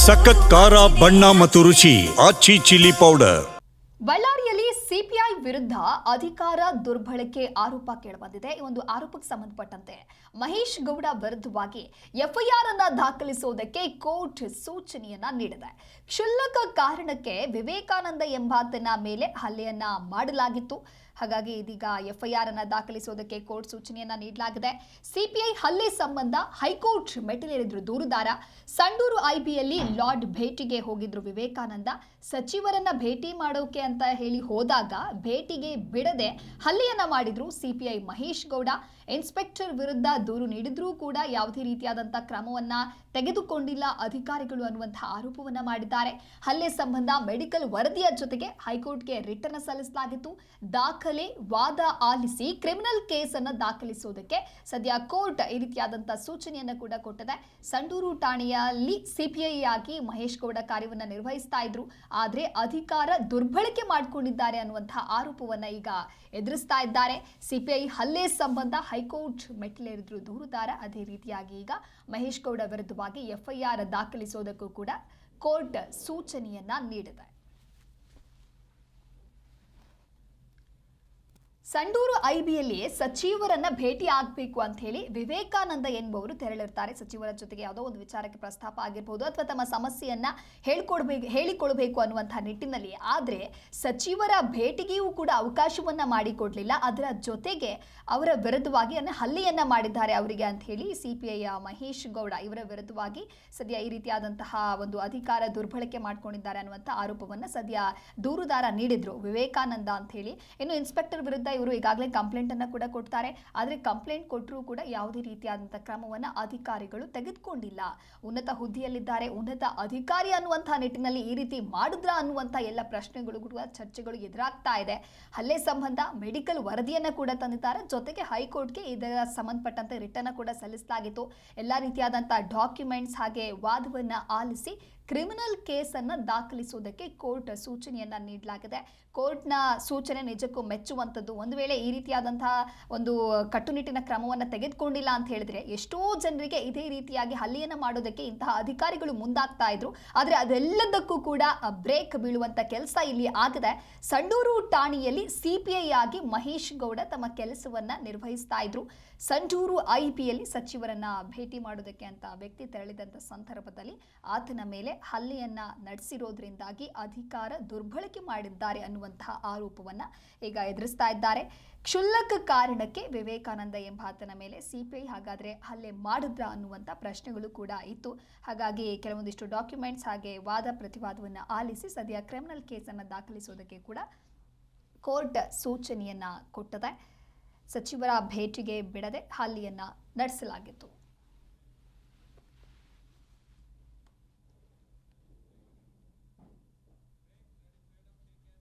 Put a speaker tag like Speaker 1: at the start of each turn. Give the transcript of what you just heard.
Speaker 1: ಸಖತ್ ಖಾರ ಬಣ್ಣ ಮತ್ತು ರುಚಿ ಆಚಿ ಚಿಲ್ಲಿ ಪೌಡರ್.
Speaker 2: ಬಳ್ಳಾರಿಯಲ್ಲಿ ಸಿಪಿಐ ವಿರುದ್ಧ ಅಧಿಕಾರ ದುರ್ಬಳಕೆ ಆರೋಪ ಕೇಳಿಬಂದಿದೆ. ಈ ಒಂದು ಆರೋಪಕ್ಕೆ ಸಂಬಂಧಪಟ್ಟಂತೆ ಮಹೇಶ್ ಗೌಡ ವಿರುದ್ಧವಾಗಿ ಎಫ್ಐಆರ್ ಅನ್ನ ದಾಖಲಿಸುವುದಕ್ಕೆ ಕೋರ್ಟ್ ಸೂಚನೆಯನ್ನ ನೀಡಿದೆ. ಕ್ಷುಲ್ಲಕ ಕಾರಣಕ್ಕೆ ವಿವೇಕಾನಂದ ಎಂಬಾತನ ಮೇಲೆ ಹಲ್ಲೆಯನ್ನ ಮಾಡಲಾಗಿತ್ತು. ಹಾಗಾಗಿ ಇದೀಗ ಎಫ್ಐಆರ್ ಅನ್ನ ದಾಖಲಿಸುವುದಕ್ಕೆ ಕೋರ್ಟ್ ಸೂಚನೆಯನ್ನ ನೀಡಲಾಗಿದೆ. ಸಿಪಿಐ ಹಲ್ಲೆ ಸಂಬಂಧ ಹೈಕೋರ್ಟ್ ಮೆಟ್ಟಿಲೇರಿದ್ರು ದೂರುದಾರ. ಸಂಡೂರು ಐಬಿಯಲ್ಲಿ ಲಾರ್ಡ್ ಭೇಟಿಗೆ ಹೋಗಿದ್ರು ವಿವೇಕಾನಂದ. ಸಚಿವರನ್ನ ಭೇಟಿ ಮಾಡೋಕೆ ಅಂತ ಹೇಳಿ ಹೋದಾಗ ಭೇಟಿಗೆ ಬಿಡದೆ ಹಲ್ಲೆಯನ್ನ ಮಾಡಿದ್ರು ಸಿಪಿಐ ಮಹೇಶ್ ಗೌಡ. ಇನ್ಸ್ಪೆಕ್ಟರ್ ವಿರುದ್ಧ ದೂರು ನೀಡಿದ್ರೂ ಕೂಡ ಯಾವುದೇ ರೀತಿಯಾದಂತಹ ಕ್ರಮವನ್ನ ತೆಗೆದುಕೊಂಡಿಲ್ಲ ಅಧಿಕಾರಿಗಳು ಅನ್ನುವಂತಹ ಆರೋಪವನ್ನ ಮಾಡಿದ್ದಾರೆ. ಹಲ್ಲೆ ಸಂಬಂಧ ಮೆಡಿಕಲ್ ವರದಿಯ ಜೊತೆಗೆ ಹೈಕೋರ್ಟ್ಗೆ ರಿಟ್ ಅನ್ನು ಸಲ್ಲಿಸಲಾಗಿತ್ತು. ದಾಖಲೆ ವಾದ ಆಲಿಸಿ ಕ್ರಿಮಿನಲ್ ಕೇಸ್ ಅನ್ನು ದಾಖಲಿಸುವುದಕ್ಕೆ ಸದ್ಯ ಕೋರ್ಟ್ ಈ ರೀತಿಯಾದಂತಹ ಸೂಚನೆಯನ್ನು ಕೂಡ ಕೊಟ್ಟಿದೆ. ಸಂಡೂರು ಠಾಣೆಯಲ್ಲಿ ಸಿಪಿಐ ಆಗಿ ಮಹೇಶ್ ಗೌಡ ಕಾರ್ಯವನ್ನ ನಿರ್ವಹಿಸ್ತಾ ಇದ್ರು. ಆದ್ರೆ ಅಧಿಕಾರ ದುರ್ಬಳಕೆ ಮಾಡಿಕೊಂಡಿದ್ದಾರೆ ಅನ್ನುವಂತಹ ಆರೋಪವನ್ನ ಈಗ ಎದುರಿಸ್ತಾ ಇದ್ದಾರೆ. ಸಿಪಿಐ ಹಲ್ಲೆ ಸಂಬಂಧ ಹೈಕೋರ್ಟ್ ಮೆಟ್ಟಿಲೇರಿದ್ರು ದೂರುದಾರ. ಅದೇ ರೀತಿಯಾಗಿ ಈಗ ಮಹೇಶ್ ಗೌಡ ವಿರುದ್ಧವಾಗಿ ಎಫ್ಐಆರ್ ದಾಖಲಿಸುವುದಕ್ಕೂ ಕೂಡ ಕೋರ್ಟ್ ಸೂಚನೆಯನ್ನ ನೀಡಿದೆ. ಸಂಡೂರು ಐಬಿಯಲ್ಲಿ ಸಚಿವರನ್ನ ಭೇಟಿ ಆಗಬೇಕು ಅಂತ ಹೇಳಿ ವಿವೇಕಾನಂದ ಎಂಬುವರು ತೆರಳಿರ್ತಾರೆ. ಸಚಿವರ ಜೊತೆಗೆ ಯಾವುದೋ ಒಂದು ವಿಚಾರಕ್ಕೆ ಪ್ರಸ್ತಾಪ ಆಗಿರಬಹುದು ಅಥವಾ ತಮ್ಮ ಸಮಸ್ಯೆಯನ್ನ ಹೇಳಿಕೊಡಬೇಕು ಅನ್ನುವಂತಹ ನಿಟ್ಟಿನಲ್ಲಿ. ಆದರೆ ಸಚಿವರ ಭೇಟಿಗೆಯೂ ಕೂಡ ಅವಕಾಶವನ್ನ ಮಾಡಿಕೊಡ್ಲಿಲ್ಲ. ಅದರ ಜೊತೆಗೆ ಅವರ ವಿರುದ್ಧವಾಗಿ ಹಲ್ಲೆಯನ್ನ ಮಾಡಿದ್ದಾರೆ ಅವರಿಗೆ ಅಂತ ಹೇಳಿ ಸಿಪಿಐ ಮಹೇಶ್ ಗೌಡ ಇವರ ವಿರುದ್ಧವಾಗಿ ಸದ್ಯ ಈ ರೀತಿಯಾದಂತಹ ಒಂದು ಅಧಿಕಾರ ದುರ್ಬಳಕೆ ಮಾಡ್ಕೊಂಡಿದ್ದಾರೆ ಅನ್ನುವಂಥ ಆರೋಪವನ್ನ ಸದ್ಯ ದೂರುದಾರ ನೀಡಿದ್ರು ವಿವೇಕಾನಂದ ಅಂತ ಹೇಳಿ. ಇನ್ನು ಇನ್ಸ್ಪೆಕ್ಟರ್ ವಿರುದ್ಧ ಇವರು ಈಗಾಗಲೇ ಕಂಪ್ಲೇಂಟ್ ಅನ್ನ ಕೂಡ ಕೊಡ್ತಾರೆ. ಆದರೆ ಕಂಪ್ಲೇಂಟ್ ಕೊಟ್ಟರೂ ಕೂಡ ಯಾವುದೇ ರೀತಿಯಾದಂತಹ ಕ್ರಮವನ್ನ ಅಧಿಕಾರಿಗಳು ತೆಗೆದುಕೊಂಡಿಲ್ಲ. ಉನ್ನತ ಹುದ್ದೆಯಲ್ಲಿದ್ದಾರೆ, ಉನ್ನತ ಅಧಿಕಾರಿ ಅನ್ನುವಂತಹ ನಿಟ್ಟಿನಲ್ಲಿ ಈ ರೀತಿ ಮಾಡಿದ್ರ ಅನ್ನುವಂತಹ ಎಲ್ಲ ಪ್ರಶ್ನೆಗಳು ಕೂಡ ಚರ್ಚೆಗಳು ಎದುರಾಗ್ತಾ ಇದೆ. ಹಲ್ಲೆ ಸಂಬಂಧ ಮೆಡಿಕಲ್ ವರದಿಯನ್ನ ಕೂಡ ತಂದಿದ್ದಾರೆ. ಜೊತೆಗೆ ಹೈಕೋರ್ಟ್ಗೆ ಇದರ ಸಂಬಂಧಪಟ್ಟಂತೆ ರಿಟ್ ಅನ್ನ ಕೂಡ ಸಲ್ಲಿಸಲಾಗಿತ್ತು. ಎಲ್ಲಾ ರೀತಿಯಾದಂತಹ ಡಾಕ್ಯುಮೆಂಟ್ಸ್ ಹಾಗೆ ವಾದವನ್ನ ಆಲಿಸಿ ಕ್ರಿಮಿನಲ್ ಕೇಸ್ ಅನ್ನ ದಾಖಲಿಸುವುದಕ್ಕೆ ಕೋರ್ಟ್ ಸೂಚನೆಯನ್ನ ನೀಡಲಾಗಿದೆ. ಕೋರ್ಟ್ನ ಸೂಚನೆ ನಿಜಕ್ಕೂ ಮೆಚ್ಚುವಂಥದ್ದು. ಒಂದು ವೇಳೆ ಈ ರೀತಿಯಾದಂತಹ ಒಂದು ಕಟ್ಟುನಿಟ್ಟಿನ ಕ್ರಮವನ್ನು ತೆಗೆದುಕೊಂಡಿಲ್ಲ ಅಂತ ಹೇಳಿದ್ರೆ ಎಷ್ಟೋ ಜನರಿಗೆ ಇದೇ ರೀತಿಯಾಗಿ ಹಲ್ಲೆಯನ್ನು ಮಾಡೋದಕ್ಕೆ ಇಂತಹ ಅಧಿಕಾರಿಗಳು ಮುಂದಾಗ್ತಾ ಇದ್ರು. ಆದರೆ ಅದೆಲ್ಲದಕ್ಕೂ ಕೂಡ ಬ್ರೇಕ್ ಬೀಳುವಂತ ಕೆಲಸ ಇಲ್ಲಿ ಆಗಿದೆ. ಸಂಡೂರು ಠಾಣೆಯಲ್ಲಿ ಸಿಪಿಐ ಆಗಿ ಮಹೇಶ್ ಗೌಡ ತಮ್ಮ ಕೆಲಸವನ್ನ ನಿರ್ವಹಿಸ್ತಾ ಇದ್ರು. ಸಂಡೂರು ಐಬಿಯಲ್ಲಿ ಸಚಿವರನ್ನ ಭೇಟಿ ಮಾಡೋದಕ್ಕೆ ಅಂತ ವ್ಯಕ್ತಿ ತೆರಳಿದಂತ ಸಂದರ್ಭದಲ್ಲಿ ಆತನ ಮೇಲೆ ಹಲ್ಲೆಯನ್ನ ನಡೆಸಿರೋದ್ರಿಂದಾಗಿ ಅಧಿಕಾರ ದುರ್ಬಳಕೆ ಮಾಡಿದ್ದಾರೆ ಅನ್ನುವಂತಹ ಆರೋಪವನ್ನ ಈಗ ಎದುರಿಸ್ತಾ ಇದ್ದಾರೆ. ಕ್ಷುಲ್ಲಕ ಕಾರಣಕ್ಕೆ ವಿವೇಕಾನಂದ ಎಂಬಾತನ ಮೇಲೆ ಸಿಪಿಐ ಹಾಗಾದ್ರೆ ಹಲ್ಲೆ ಮಾಡಿದ್ರ ಅನ್ನುವಂಥ ಪ್ರಶ್ನೆಗಳು ಕೂಡ ಇತ್ತು. ಹಾಗಾಗಿ ಕೆಲವೊಂದಿಷ್ಟು ಡಾಕ್ಯುಮೆಂಟ್ಸ್ ಹಾಗೆ ವಾದ ಪ್ರತಿವಾದವನ್ನ ಆಲಿಸಿ ಸದ್ಯ ಕ್ರಿಮಿನಲ್ ಕೇಸನ್ನು ದಾಖಲಿಸುವುದಕ್ಕೆ ಕೂಡ ಕೋರ್ಟ್ ಸೂಚನೆಯನ್ನ ಕೊಟ್ಟಿದೆ. ಸಚಿವರ ಭೇಟಿಗೆ ಬಿಡದೆ ಹಲ್ಲೆಯನ್ನ ನಡೆಸಲಾಗಿತ್ತು.